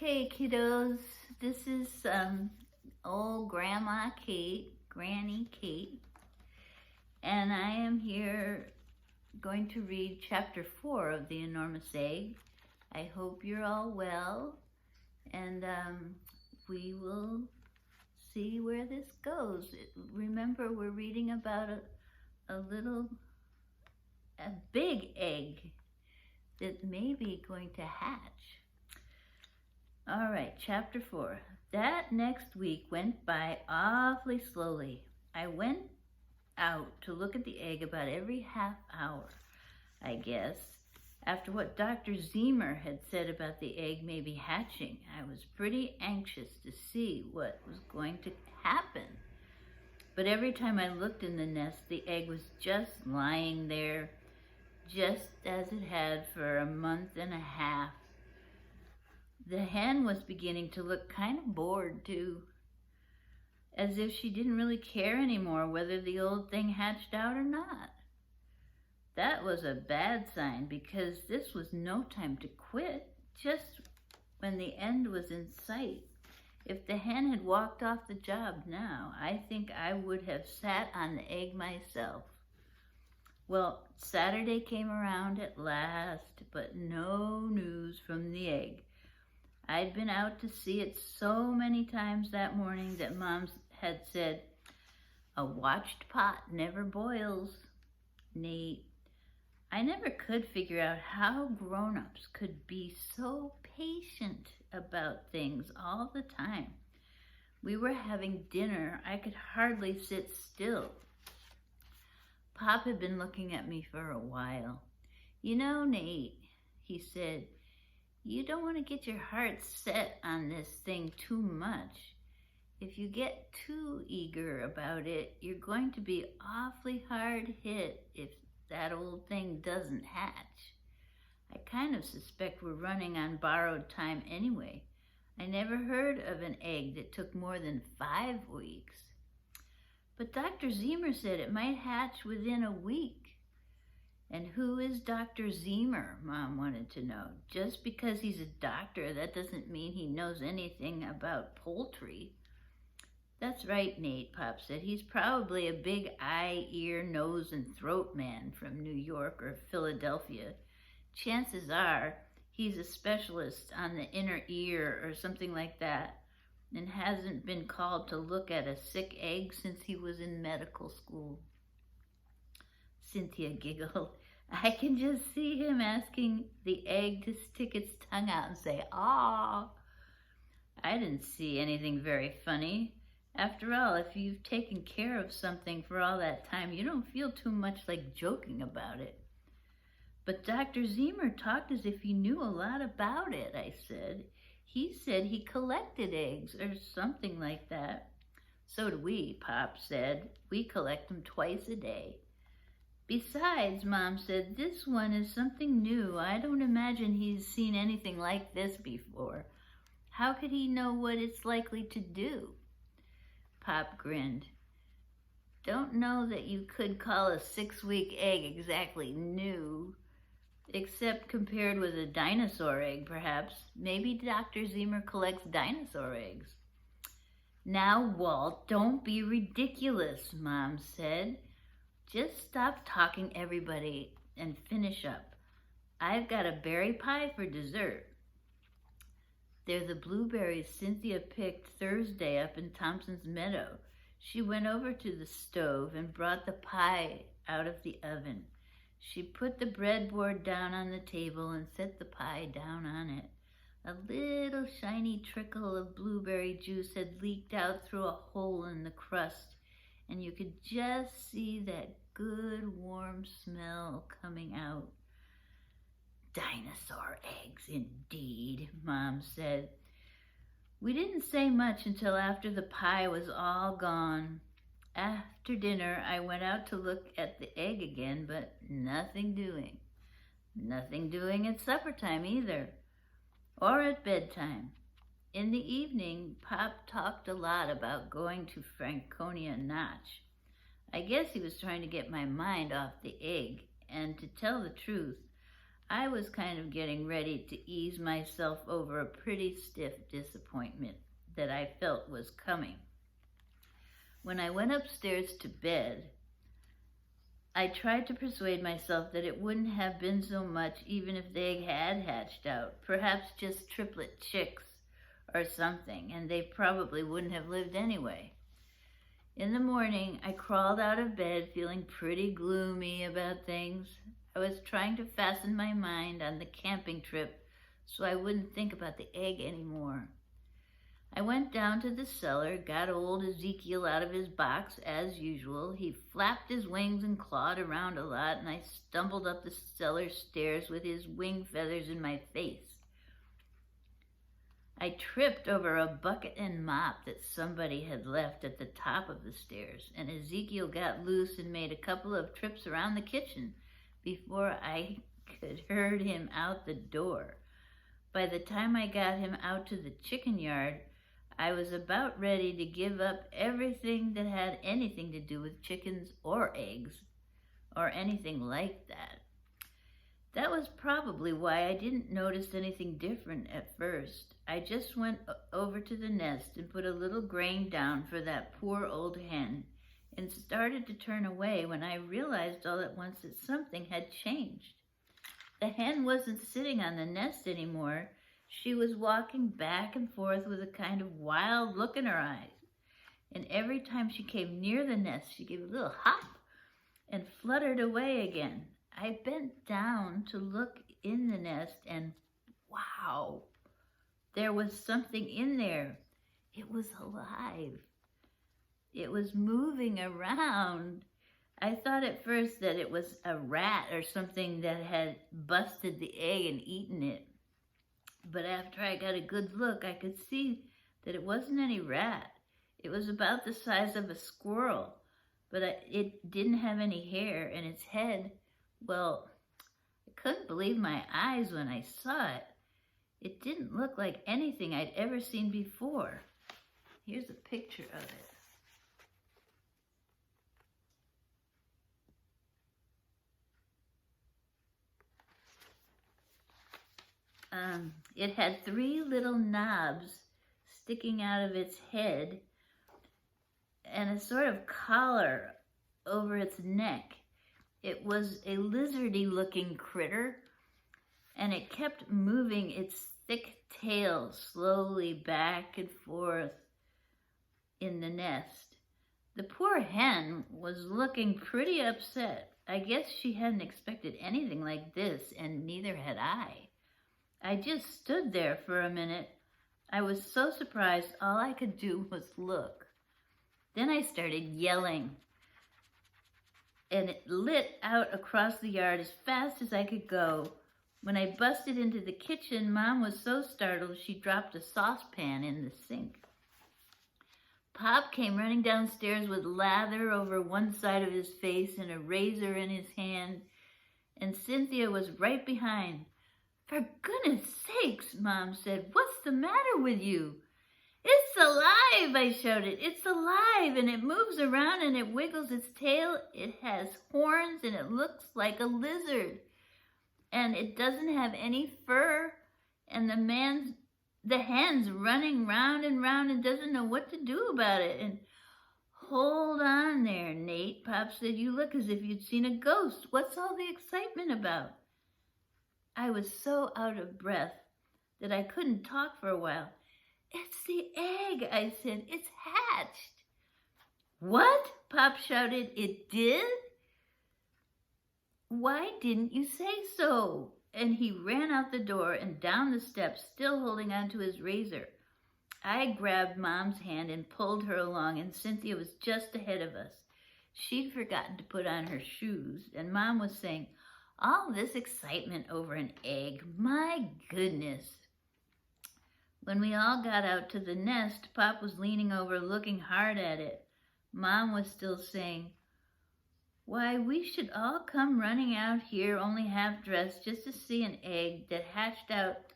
Okay, kiddos, this is old Grandma Kate, Granny Kate, and I am here going to read chapter 4 of The Enormous Egg. I hope you're all well, and we will see where this goes. Remember, we're reading about a big egg that may be going to hatch. All right, chapter 4. That next week went by awfully slowly. I went out to look at the egg about every half hour, I guess. After what Dr. Zemer had said about the egg maybe hatching, I was pretty anxious to see what was going to happen. But every time I looked in the nest, the egg was just lying there, just as it had for a month and a half. The hen was beginning to look kind of bored too, as if she didn't really care anymore whether the old thing hatched out or not. That was a bad sign, because this was no time to quit, just when the end was in sight. If the hen had walked off the job now, I think I would have sat on the egg myself. Well, Saturday came around at last, but no news from the egg. I'd been out to see it so many times that morning that Mom had said, "A watched pot never boils, Nate." I never could figure out how grown-ups could be so patient about things all the time. We were having dinner. I could hardly sit still. Pop had been looking at me for a while. "You know, Nate," he said, "you don't want to get your heart set on this thing too much. If you get too eager about it, you're going to be awfully hard hit if that old thing doesn't hatch. I kind of suspect we're running on borrowed time anyway. I never heard of an egg that took more than 5 weeks. But Dr. Zemer said it might hatch within a week." And who is Dr. Zemer? Mom wanted to know. Just because he's a doctor, that doesn't mean he knows anything about poultry. "That's right, Nate," Pop said. "He's probably a big eye, ear, nose, and throat man from New York or Philadelphia. Chances are he's a specialist on the inner ear or something like that, and hasn't been called to look at a sick egg since he was in medical school." Cynthia giggled. "I can just see him asking the egg to stick its tongue out and say, 'Aw.'" I didn't see anything very funny. After all, if you've taken care of something for all that time, you don't feel too much like joking about it. "But Dr. Zemer talked as if he knew a lot about it," I said. "He said he collected eggs or something like that." "So do we," Pop said. "We collect them twice a day." "Besides," Mom said, "this one is something new. I don't imagine he's seen anything like this before. How could he know what it's likely to do?" Pop grinned. "Don't know that you could call a 6-week egg exactly new, except compared with a dinosaur egg, perhaps. Maybe Dr. Zemer collects dinosaur eggs." "Now, Walt, don't be ridiculous," Mom said. "Just stop talking, everybody, and finish up. I've got a berry pie for dessert." "They're the blueberries Cynthia picked Thursday up in Thompson's meadow." She went over to the stove and brought the pie out of the oven. She put the breadboard down on the table and set the pie down on it. A little shiny trickle of blueberry juice had leaked out through a hole in the crust, and you could just see that good warm smell coming out. "Dinosaur eggs, indeed," Mom said. We didn't say much until after the pie was all gone. After dinner, I went out to look at the egg again, but nothing doing. Nothing doing at supper time either, or at bedtime. In the evening, Pop talked a lot about going to Franconia Notch. I guess he was trying to get my mind off the egg, and to tell the truth, I was kind of getting ready to ease myself over a pretty stiff disappointment that I felt was coming. When I went upstairs to bed, I tried to persuade myself that it wouldn't have been so much even if they had hatched out, perhaps just triplet chicks or something, and they probably wouldn't have lived anyway. In the morning, I crawled out of bed feeling pretty gloomy about things. I was trying to fasten my mind on the camping trip so I wouldn't think about the egg anymore. I went down to the cellar, got old Ezekiel out of his box as usual. He flapped his wings and clawed around a lot, and I stumbled up the cellar stairs with his wing feathers in my face. I tripped over a bucket and mop that somebody had left at the top of the stairs, and Ezekiel got loose and made a couple of trips around the kitchen before I could herd him out the door. By the time I got him out to the chicken yard, I was about ready to give up everything that had anything to do with chickens or eggs or anything like that. That was probably why I didn't notice anything different at first. I just went over to the nest and put a little grain down for that poor old hen and started to turn away when I realized all at once that something had changed. The hen wasn't sitting on the nest anymore. She was walking back and forth with a kind of wild look in her eyes. And every time she came near the nest, she gave a little hop and fluttered away again. I bent down to look in the nest and wow, there was something in there. It was alive. It was moving around. I thought at first that it was a rat or something that had busted the egg and eaten it. But after I got a good look, I could see that it wasn't any rat. It was about the size of a squirrel, but it didn't have any hair, and its head, well, I couldn't believe my eyes when I saw it. It didn't look like anything I'd ever seen before. Here's a picture of it. It had 3 little knobs sticking out of its head and a sort of collar over its neck. It was a lizardy looking critter, and it kept moving its thick tail slowly back and forth in the nest. The poor hen was looking pretty upset. I guess she hadn't expected anything like this, and neither had I. I just stood there for a minute. I was so surprised all I could do was look. Then I started yelling, and it lit out across the yard as fast as I could go. When I busted into the kitchen, Mom was so startled she dropped a saucepan in the sink. Pop came running downstairs with lather over one side of his face and a razor in his hand, and Cynthia was right behind. "For goodness sakes," Mom said, "what's the matter with you?" "It's alive," I shouted. "It's alive, and it moves around and it wiggles its tail. It has horns and it looks like a lizard. And it doesn't have any fur. And the hen's running round and round and doesn't know what to do about it." And "Hold on there, Nate," Pop said. "You look as if you'd seen a ghost. What's all the excitement about?" I was so out of breath that I couldn't talk for a while. "It's the egg," I said. "It's hatched." "What?" Pop shouted. "It did? Why didn't you say so?" And he ran out the door and down the steps, still holding onto his razor. I grabbed Mom's hand and pulled her along, and Cynthia was just ahead of us. She'd forgotten to put on her shoes, and Mom was saying, "All this excitement over an egg, my goodness." When we all got out to the nest, Pop was leaning over looking hard at it. Mom was still saying, "Why, we should all come running out here only half dressed just to see an egg that hatched out.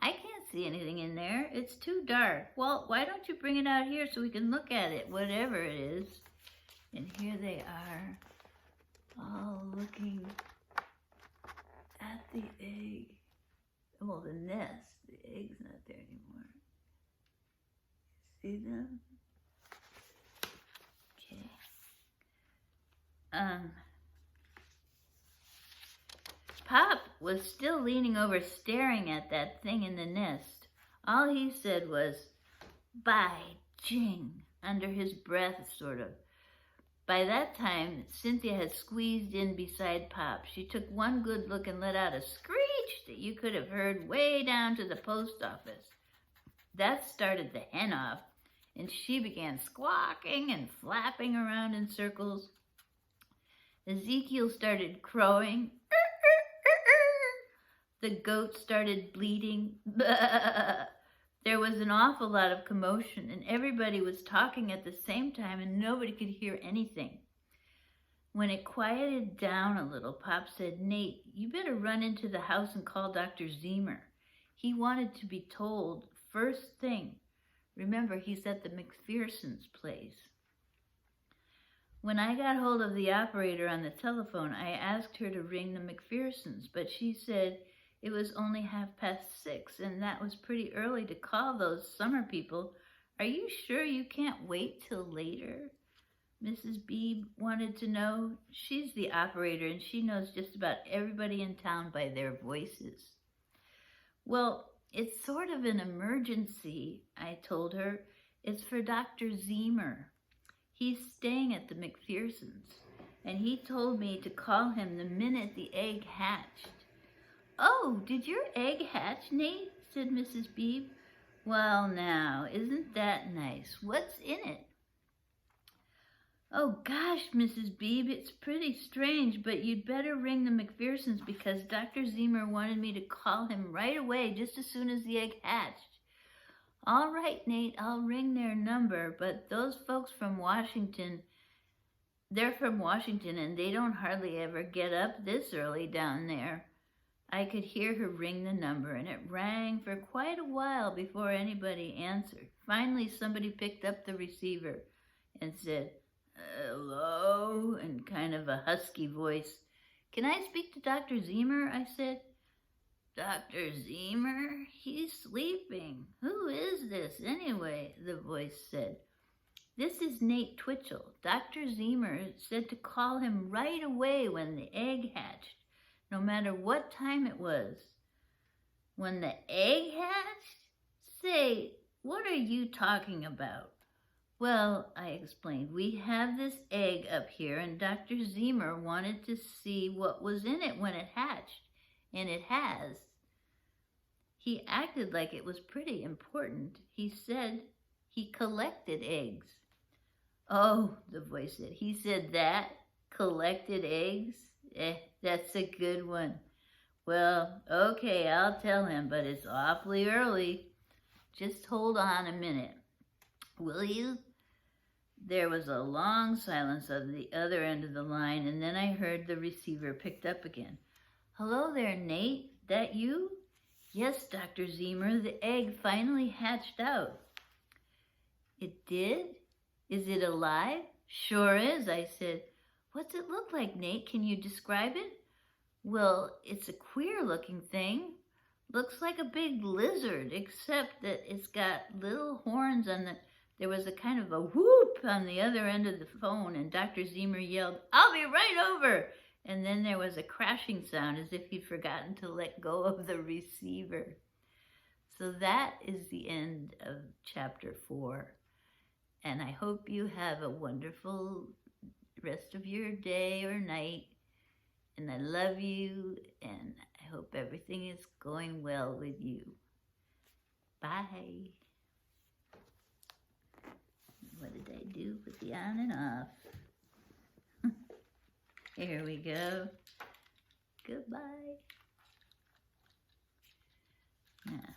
I can't see anything in there. It's too dark. Well, why don't you bring it out here so we can look at it, whatever it is?" And here they are, all looking at the egg. Well, the nest. The egg's not there anymore. See them? Okay. Pop was still leaning over staring at that thing in the nest. All he said was, "By jing," under his breath, sort of. By that time, Cynthia had squeezed in beside Pop. She took one good look and let out a screech that you could have heard way down to the post office. That started the hen off, and she began squawking and flapping around in circles. Ezekiel started crowing. The goat started bleating. There was an awful lot of commotion, and everybody was talking at the same time, and nobody could hear anything. When it quieted down a little, Pop said, "Nate, you better run into the house and call Dr. Zemer. He wanted to be told first thing. Remember, he's at the McPherson's place." When I got hold of the operator on the telephone, I asked her to ring the McPhersons, but she said it was only 6:30, and that was pretty early to call those summer people. "Are you sure you can't wait till later?" Mrs. Beebe wanted to know. She's the operator, and she knows just about everybody in town by their voices. "Well, it's sort of an emergency," I told her. "It's for Dr. Zemer. He's staying at the McPhersons, and he told me to call him the minute the egg hatched." "Oh, did your egg hatch, Nate?" said Mrs. Beebe. "Well, now, isn't that nice? What's in it?" "Oh, gosh, Mrs. Beebe, it's pretty strange, but you'd better ring the McPhersons because Dr. Zemer wanted me to call him right away just as soon as the egg hatched." "All right, Nate, I'll ring their number, but those folks from Washington, they're from Washington, and they don't hardly ever get up this early down there." I could hear her ring the number, and it rang for quite a while before anybody answered. Finally, somebody picked up the receiver and said, "Hello," in kind of a husky voice. "Can I speak to Dr. Zemer?" I said. "Dr. Zemer? He's sleeping. Who is this, anyway?" the voice said. "This is Nate Twitchell. Dr. Zemer said to call him right away when the egg hatched, no matter what time it was." "When the egg hatched? Say, what are you talking about?" "Well," I explained, "we have this egg up here, and Dr. Zemer wanted to see what was in it when it hatched, and it has. He acted like it was pretty important. He said he collected eggs." "Oh," the voice said, "he said that? Collected eggs? That's a good one. Well, okay, I'll tell him, but it's awfully early. Just hold on a minute, will you?" There was a long silence on the other end of the line, and then I heard the receiver picked up again. "Hello there, Nate. That you?" "Yes, Dr. Zemer, the egg finally hatched out." "It did? Is it alive?" "Sure is," I said. "What's it look like, Nate? Can you describe it?" "Well, it's a queer-looking thing. Looks like a big lizard, except that it's got little horns on the..." There was a kind of a whoop on the other end of the phone, and Dr. Zemer yelled, "I'll be right over!" And then there was a crashing sound as if he'd forgotten to let go of the receiver. So that is the end of chapter 4. And I hope you have a wonderful rest of your day or night. And I love you, and I hope everything is going well with you. Bye. What did I do with the on and off? Here we go. Goodbye. Now,